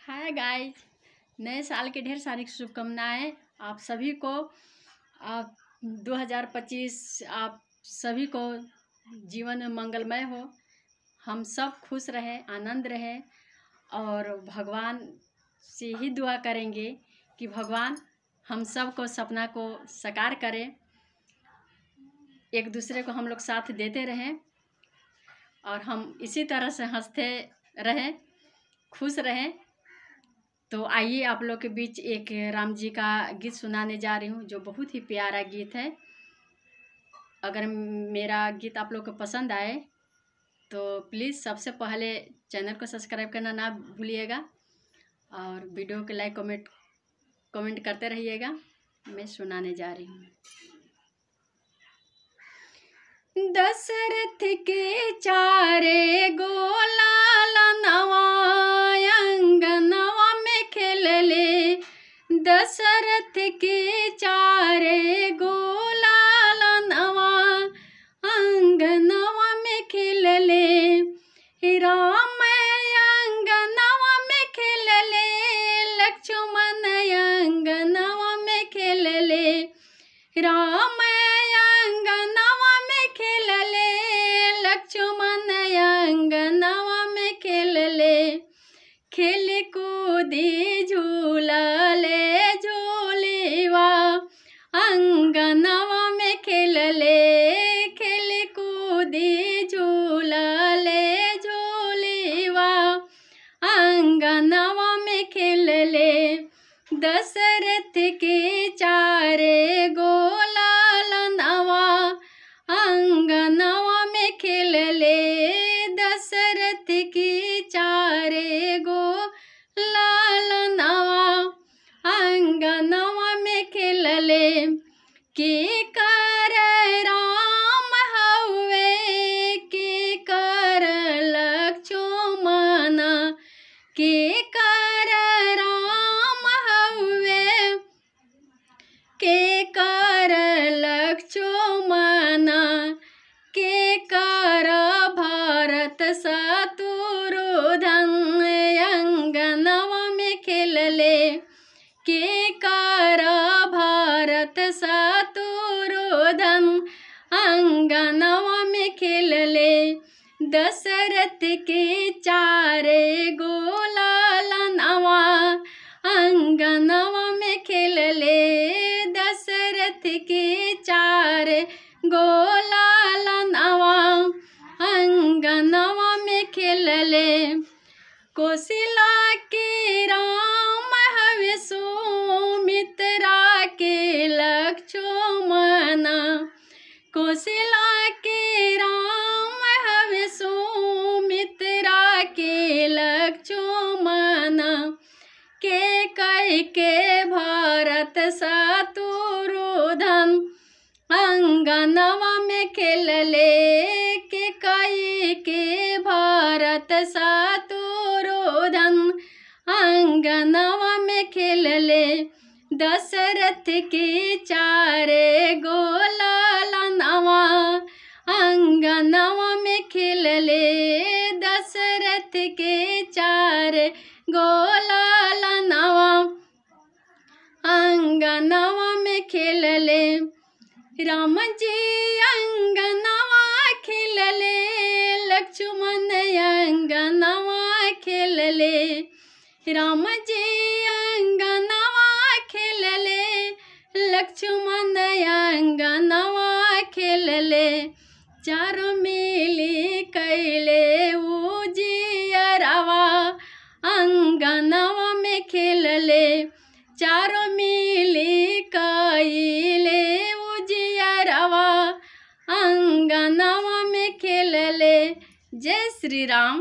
Hi guys, नए साल की ढेर सारी शुभकामनाएं आप सभी को। आप 2025 आप सभी को जीवन में मंगलमय हो। हम सब खुश रहे, आनंद रहे और भगवान से ही दुआ करेंगे कि भगवान हम सब को सपना को साकार करें। एक दूसरे को हम लोग साथ देते रहें और हम इसी तरह से हंसते रहें, खुश रहें। तो आइए आप लोग के बीच एक राम जी का गीत सुनाने जा रही हूँ, जो बहुत ही प्यारा गीत है। अगर मेरा गीत आप लोग को पसंद आए तो प्लीज़ सबसे पहले चैनल को सब्सक्राइब करना ना भूलिएगा और वीडियो को लाइक कमेंट करते रहिएगा। मैं सुनाने जा रही हूँ। दशरथ के चारे गोला नवा अंगनवा में खेलले। दशरथ के चारे गोला नवा अंगनवा में खेलले। राम अंगनवा में खेलले, लक्ष्मण अंगनवा में खेलले। राम अंगनवा में खेलले, लक्ष्मण अंगनवा में खेलले। खेल कूदी झूलले झूलेवा अंगनवा में खेलले। खेल कूदी झूलले झूलेवा अंगनवा में खेलले। दशरथ के चारे गोला नवा अंगनवा में खेलले। दशरथ के चारे गोला नवा अंगनवा में खेलले। के कर राम हवे, के कर लक्ष्मण, के कर राम हवे, के कर लक्ष्मण, के कर भरत शत्रुघ्न अंगनवा में खेलले। के कर भरत शत्रुघ्न अंगनवा में खेलले। दशरथ के चारे गोला नवा अंगनवा में खेलले। दशरथ के चारे गोला नवा अंगनवा में खेलले। कौशल्या के राम हवे, सुमित्रा के लक्ष्मण। कौशल्या के राम हवे, सुमित्रा के लक्ष्मण। के कई के भरत शत्रुघ्न अंगनवा में खेलले। के कई के भरत शत्रुघ्न अंगनवा में खेलले। दशरथ के चारे गोला नवा अंगनवा में खेलले। दशरथ के चारे गोला नवा अंगनवा में खेलले। राम जी अंगनवा खेलले, लक्ष्मण अंगनवा खेलले। राम जी अंगनवा खेलले, लक्ष्मण अंगनवा खेलले। चारों मिली कैले उजियरवा अंगनवा में खेलले। चारों मिली कैले उजियरवा अंगनवा में खेलले। जय श्री राम।